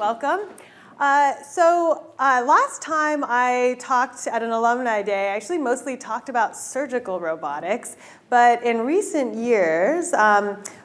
welcome. Last time I talked at an alumni day, I actually mostly talked about surgical robotics, but in recent years,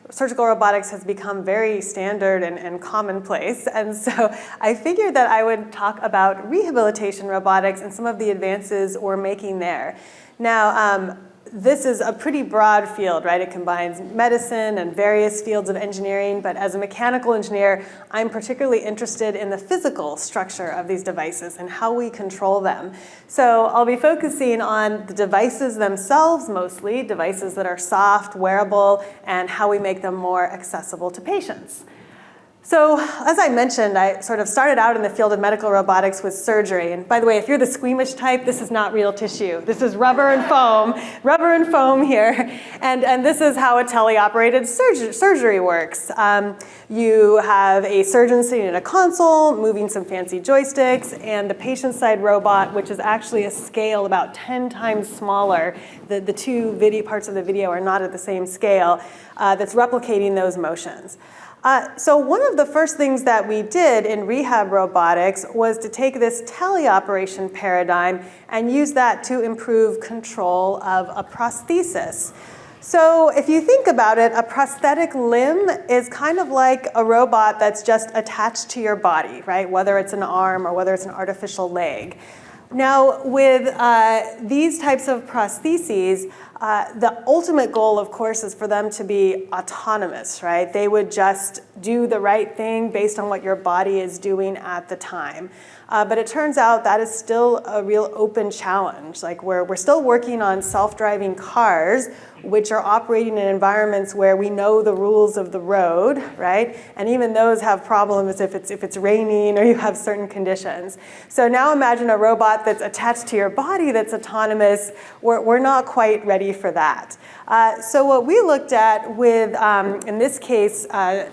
surgical robotics has become very standard and commonplace, and so I figured that I would talk about rehabilitation robotics and some of the advances we're making there. Now, this is a pretty broad field, right? It combines medicine and various fields of engineering, but as a mechanical engineer, I'm particularly interested in the physical structure of these devices and how we control them. So I'll be focusing on the devices themselves mostly, devices that are soft, wearable, and how we make them more accessible to patients. So as I mentioned, I sort of started out in the field of medical robotics with surgery. And by the way, if you're the squeamish type, this is not real tissue. This is rubber and foam here. And this is how a teleoperated surgery works. You have a surgeon sitting in a console, moving some fancy joysticks, and the patient side robot, which is actually a scale about 10 times smaller. The two parts of the video are not at the same scale, that's replicating those motions. So one of the first things that we did in rehab robotics was to take this teleoperation paradigm and use that to improve control of a prosthesis. So if you think about it, a prosthetic limb is kind of like a robot that's just attached to your body, right? Whether it's an arm or whether it's an artificial leg. Now, with these types of prostheses, the ultimate goal, of course, is for them to be autonomous, right? They would just do the right thing based on what your body is doing at the time. But it turns out that is still a real open challenge. Like we're still working on self-driving cars, which are operating in environments where we know the rules of the road, right? And even those have problems if it's raining or you have certain conditions. So now imagine a robot that's attached to your body that's autonomous. We're not quite ready for that. So what we looked at with, in this case, a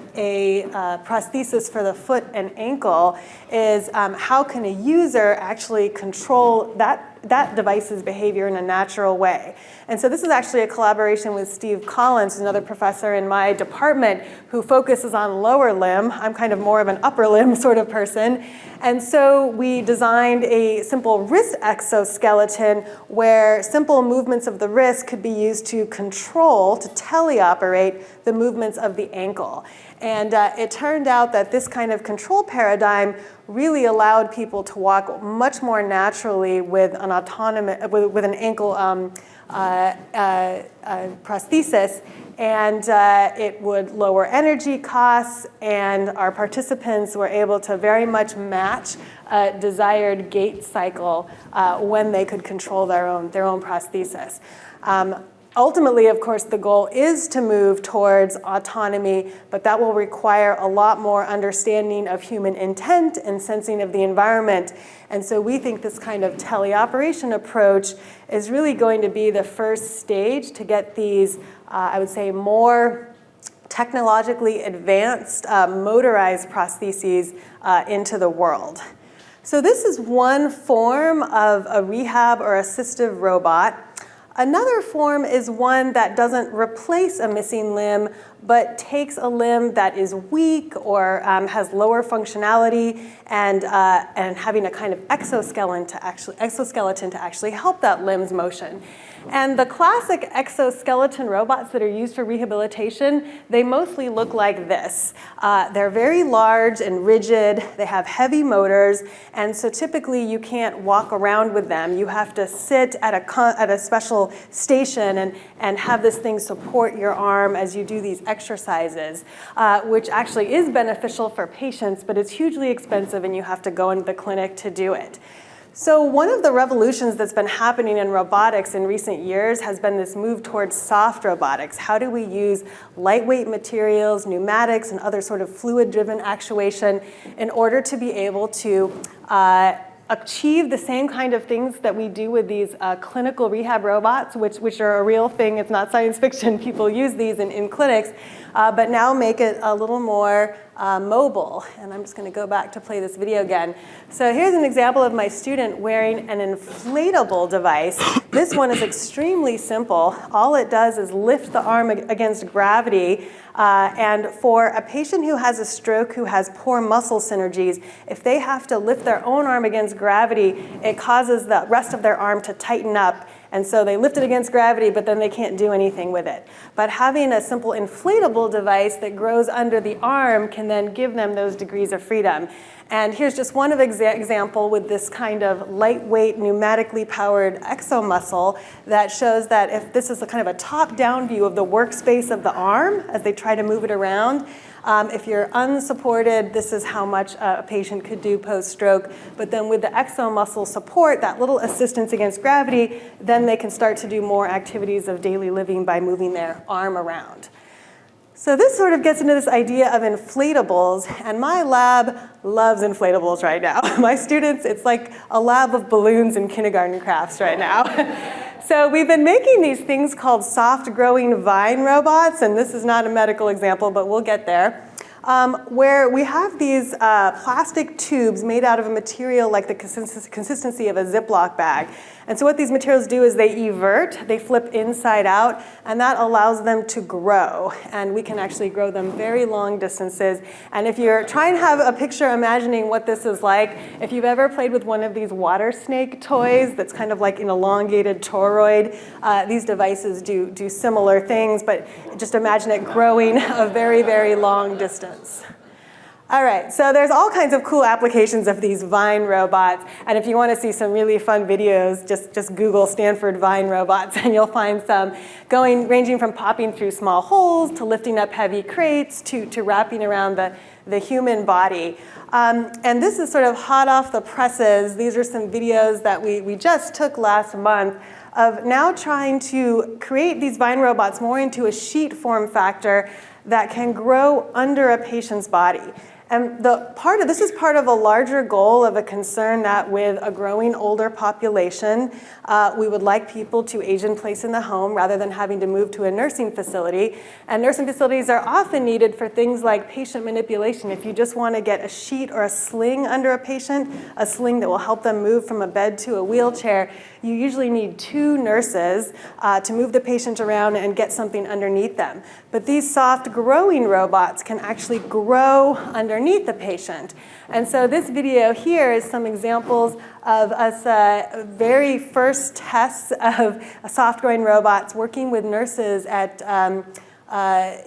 prosthesis for the foot and ankle is how can a user actually control that device's behavior in a natural way. And so this is actually a collaboration with Steve Collins, another professor in my department who focuses on lower limb. I'm kind of more of an upper limb sort of person. And so we designed a simple wrist exoskeleton where simple movements of the wrist could be used to control, to teleoperate the movements of the ankle. And it turned out that this kind of control paradigm really allowed people to walk much more naturally with an with an ankle prosthesis, and it would lower energy costs, and our participants were able to very much match a desired gait cycle when they could control their own prosthesis. Ultimately, of course, the goal is to move towards autonomy, but that will require a lot more understanding of human intent and sensing of the environment. And so we think this kind of teleoperation approach is really going to be the first stage to get these, I would say, more technologically advanced motorized prostheses into the world. So this is one form of a rehab or assistive robot. Another form is one that doesn't replace a missing limb, but takes a limb that is weak or has lower functionality and having a kind of exoskeleton to actually help that limb's motion. And the classic exoskeleton robots that are used for rehabilitation, they mostly look like this. They're very large and rigid. They have heavy motors, and so typically you can't walk around with them. You have to sit at a special station and have this thing support your arm as you do these exercises, which actually is beneficial for patients, but it's hugely expensive and you have to go into the clinic to do it. So one of the revolutions that's been happening in robotics in recent years has been this move towards soft robotics. How do we use lightweight materials, pneumatics, and other sort of fluid-driven actuation in order to be able to achieve the same kind of things that we do with these clinical rehab robots, which are a real thing. It's not science fiction. People use these in clinics, but now make it a little more mobile. And I'm just going to go back to play this video again. So here's an example of my student wearing an inflatable device. This one is extremely simple. All it does is lift the arm against gravity, And for a patient who has a stroke who has poor muscle synergies, if they have to lift their own arm against gravity, it causes the rest of their arm to tighten up. And so they lift it against gravity, but then they can't do anything with it. But having a simple inflatable device that grows under the arm can then give them those degrees of freedom. And here's just one of example with this kind of lightweight, pneumatically powered exomuscle that shows that if this is a kind of a top-down view of the workspace of the arm as they try to move it around. If you're unsupported, this is how much a patient could do post-stroke. But then with the exomuscle support, that little assistance against gravity, then they can start to do more activities of daily living by moving their arm around. So this sort of gets into this idea of inflatables, and my lab loves inflatables right now. My students, it's like a lab of balloons and kindergarten crafts right now. So we've been making these things called soft-growing vine robots, and this is not a medical example, but we'll get there, where we have these plastic tubes made out of a material like the consistency of a Ziploc bag. And so what these materials do is they evert, they flip inside out, and that allows them to grow. And we can actually grow them very long distances. And if you're trying to have a picture imagining what this is like, if you've ever played with one of these water snake toys that's kind of like an elongated toroid, these devices do similar things, but just imagine it growing a very, very long distance. All right, so there's all kinds of cool applications of these Vine robots. And if you want to see some really fun videos, just Google Stanford Vine robots and you'll find some ranging from popping through small holes to lifting up heavy crates to wrapping around the human body. And this is sort of hot off the presses. These are some videos that we just took last month of now trying to create these Vine robots more into a sheet form factor that can grow under a patient's body. And this is part of a larger goal of a concern that with a growing older population, we would like people to age in place in the home rather than having to move to a nursing facility. And nursing facilities are often needed for things like patient manipulation. If you just want to get a sheet or a sling under a patient, a sling that will help them move from a bed to a wheelchair, you usually need 2 nurses to move the patient around and get something underneath them. But these soft growing robots can actually grow underneath the patient. And so this video here is some examples of us very first tests of soft growing robots working with nurses at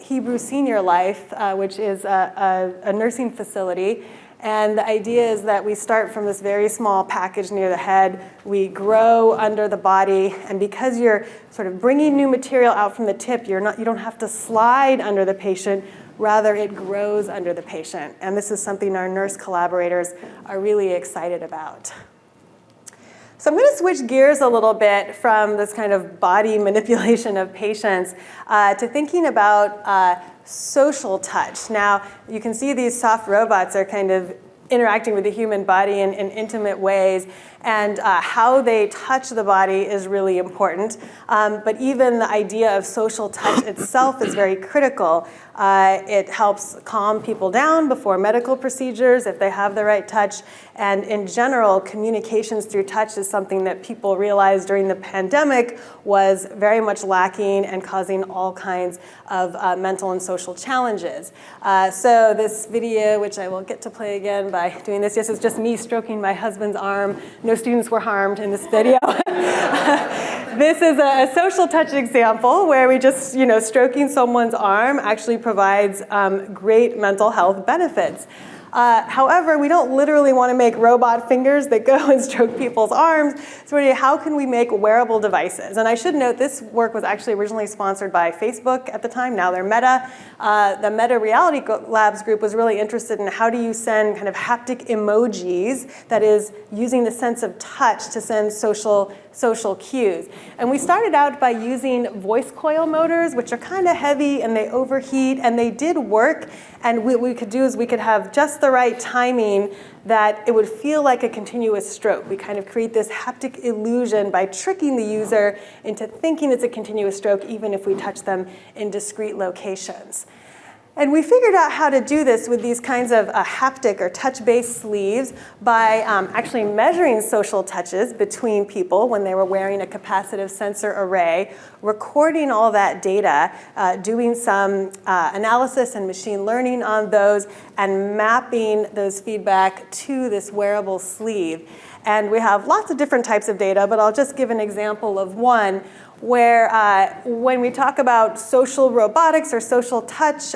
Hebrew Senior Life, which is a nursing facility. And the idea is that we start from this very small package near the head, we grow under the body, and because you're sort of bringing new material out from the tip, you don't have to slide under the patient, rather it grows under the patient. And this is something our nurse collaborators are really excited about. So I'm going to switch gears a little bit from this kind of body manipulation of patients to thinking about social touch. Now, you can see these soft robots are kind of interacting with the human body in intimate ways, and how they touch the body is really important. But even the idea of social touch itself is very critical. It helps calm people down before medical procedures if they have the right touch. And in general, communications through touch is something that people realized during the pandemic was very much lacking and causing all kinds of mental and social challenges. So this video, which I will get to play again by doing this, is just me stroking my husband's arm. No students were harmed in this video. This is a social touch example where we just, stroking someone's arm actually provides great mental health benefits. However, we don't literally want to make robot fingers that go and stroke people's arms. So how can we make wearable devices? And I should note this work was actually originally sponsored by Facebook at the time. Now they're Meta. The Meta Reality Labs group was really interested in how do you send kind of haptic emojis, that is using the sense of touch to send social cues. And we started out by using voice coil motors, which are kind of heavy and they overheat, and they did work. And what we could do is we could have just the right timing that it would feel like a continuous stroke. We kind of create this haptic illusion by tricking the user into thinking it's a continuous stroke, even if we touch them in discrete locations. And we figured out how to do this with these kinds of haptic or touch-based sleeves by actually measuring social touches between people when they were wearing a capacitive sensor array, recording all that data, doing some analysis and machine learning on those, and mapping those feedback to this wearable sleeve. And we have lots of different types of data, but I'll just give an example of one where when we talk about social robotics or social touch,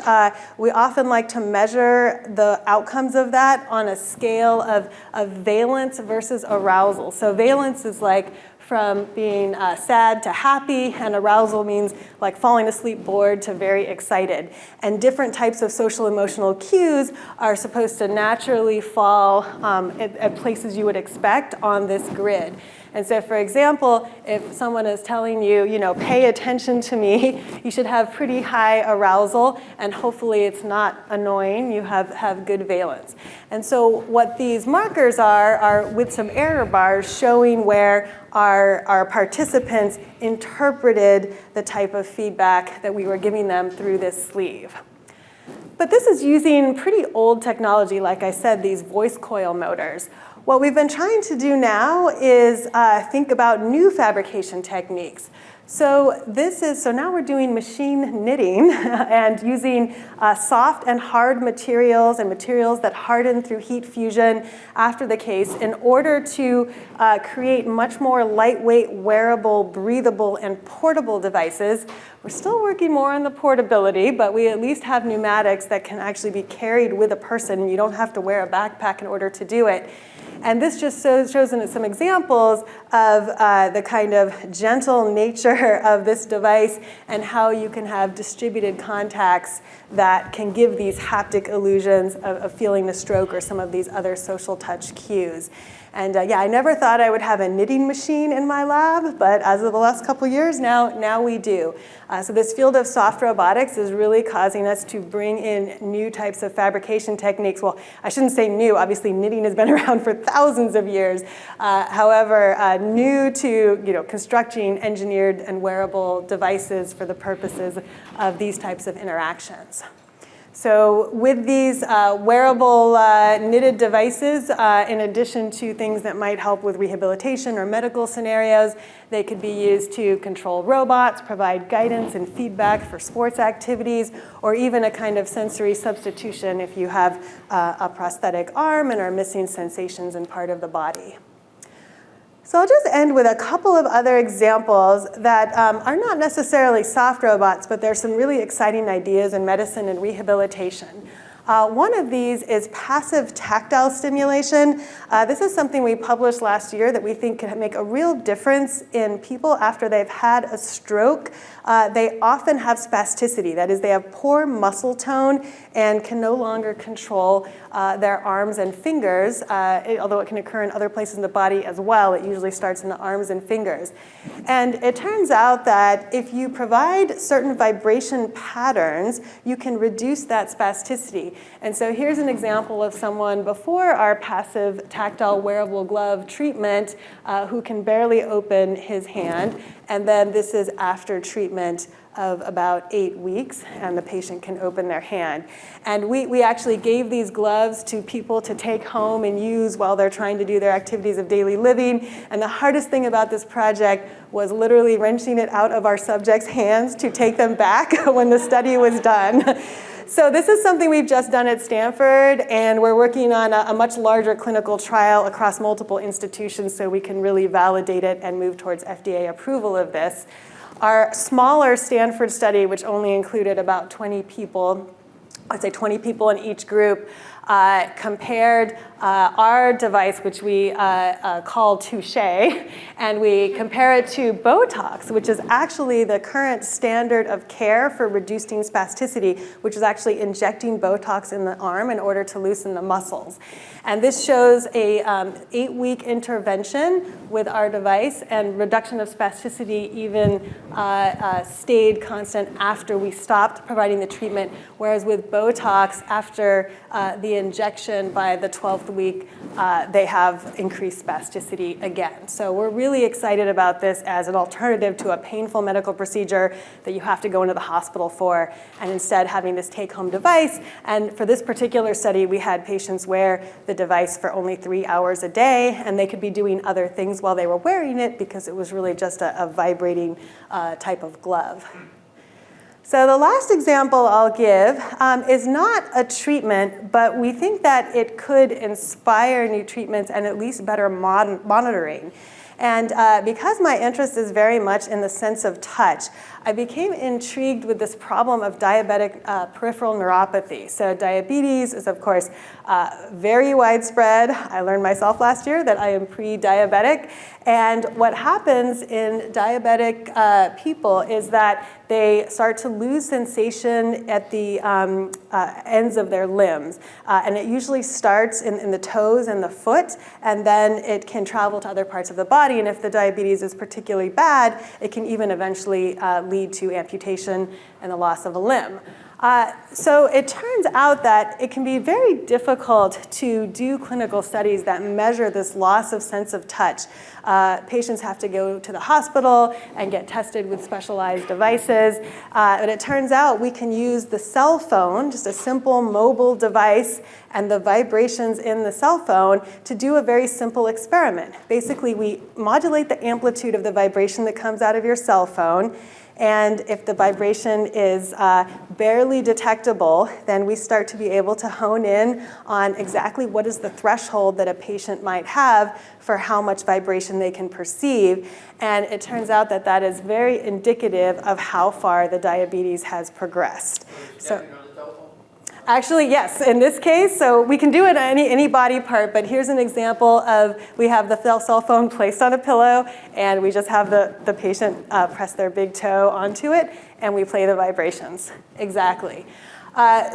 we often like to measure the outcomes of that on a scale of valence versus arousal. So valence is like from being sad to happy, and arousal means like falling asleep bored to very excited. And different types of social emotional cues are supposed to naturally fall at places you would expect on this grid. And so, for example, if someone is telling you, pay attention to me, you should have pretty high arousal, and hopefully it's not annoying. You have good valence. And so what these markers are with some error bars showing where our participants interpreted the type of feedback that we were giving them through this sleeve. But this is using pretty old technology, like I said, these voice coil motors. What we've been trying to do now is think about new fabrication techniques. So now we're doing machine knitting and using soft and hard materials and materials that harden through heat fusion after the case in order to create much more lightweight, wearable, breathable, and portable devices. We're still working more on the portability, but we at least have pneumatics that can actually be carried with a person. You don't have to wear a backpack in order to do it. And this just shows in some examples of the kind of gentle nature of this device and how you can have distributed contacts that can give these haptic illusions of feeling the stroke or some of these other social touch cues. And yeah, I never thought I would have a knitting machine in my lab, but as of the last couple years, now we do. So this field of soft robotics is really causing us to bring in new types of fabrication techniques. Well, I shouldn't say new. Obviously, knitting has been around for thousands of years. However, new to constructing engineered and wearable devices for the purposes of these types of interactions. So with these wearable knitted devices, in addition to things that might help with rehabilitation or medical scenarios, they could be used to control robots, provide guidance and feedback for sports activities, or even a kind of sensory substitution if you have a prosthetic arm and are missing sensations in part of the body. So I'll just end with a couple of other examples that are not necessarily soft robots, but there's some really exciting ideas in medicine and rehabilitation. One of these is passive tactile stimulation. This is something we published last year that we think can make a real difference in people after they've had a stroke. They often have spasticity. That is, they have poor muscle tone and can no longer control their arms and fingers, although it can occur in other places in the body as well. It usually starts in the arms and fingers. And it turns out that if you provide certain vibration patterns, you can reduce that spasticity. And so here's an example of someone before our passive tactile wearable glove treatment who can barely open his hand. And then this is after treatment of about 8 weeks, and the patient can open their hand. And we actually gave these gloves to people to take home and use while they're trying to do their activities of daily living. And the hardest thing about this project was literally wrenching it out of our subjects' hands to take them back when the study was done. So this is something we've just done at Stanford, and we're working on a much larger clinical trial across multiple institutions so we can really validate it and move towards FDA approval of this. Our smaller Stanford study, which only included about 20 people, I'd say 20 people in each group, compared our device, which we call Touche, and we compare it to Botox, which is actually the current standard of care for reducing spasticity, which is actually injecting Botox in the arm in order to loosen the muscles. And this shows a 8-week intervention with our device, and reduction of spasticity even stayed constant after we stopped providing the treatment, whereas with Botox after the injection by the 12th week, they have increased spasticity again. So we're really excited about this as an alternative to a painful medical procedure that you have to go into the hospital for, and instead having this take-home device. And for this particular study, we had patients wear the device for only 3 hours a day, and they could be doing other things while they were wearing it because it was really just a vibrating type of glove. So the last example I'll give is not a treatment, but we think that it could inspire new treatments and at least better monitoring. And because my interest is very much in the sense of touch, I became intrigued with this problem of diabetic peripheral neuropathy. So diabetes is, of course, very widespread. I learned myself last year that I am pre-diabetic. And what happens in diabetic people is that they start to lose sensation at the ends of their limbs. And it usually starts in the toes and the foot, and then it can travel to other parts of the body. And if the diabetes is particularly bad, it can even eventually lead to amputation and the loss of a limb. So it turns out that it can be very difficult to do clinical studies that measure this loss of sense of touch. Patients have to go to the hospital and get tested with specialized devices. But it turns out we can use the cell phone, just a simple mobile device, and the vibrations in the cell phone to do a very simple experiment. Basically, we modulate the amplitude of the vibration that comes out of your cell phone. And if the vibration is barely detectable, then we start to be able to hone in on exactly what is the threshold that a patient might have for how much vibration they can perceive. And it turns out that that is very indicative of how far the diabetes has progressed. So, actually, yes, in this case, so we can do it on any body part, but here's an example of, we have the cell phone placed on a pillow, and we just have the patient press their big toe onto it, and we play the vibrations. Exactly.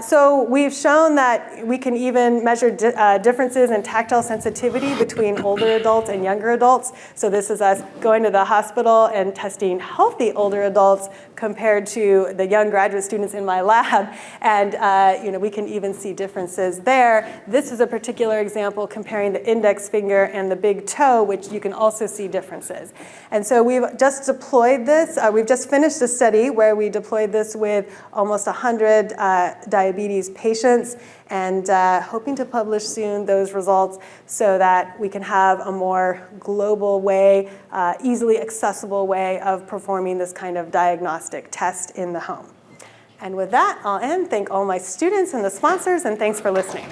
So we've shown that we can even measure differences in tactile sensitivity between older adults and younger adults. So this is us going to the hospital and testing healthy older adults compared to the young graduate students in my lab. And we can even see differences there. This is a particular example comparing the index finger and the big toe, which you can also see differences. And so we've just deployed this. We've just finished a study where we deployed this with almost 100 diabetes patients, and hoping to publish soon those results so that we can have a more global way, easily accessible way of performing this kind of diagnostic test in the home. And with that, I'll end. Thank all my students and the sponsors, and thanks for listening.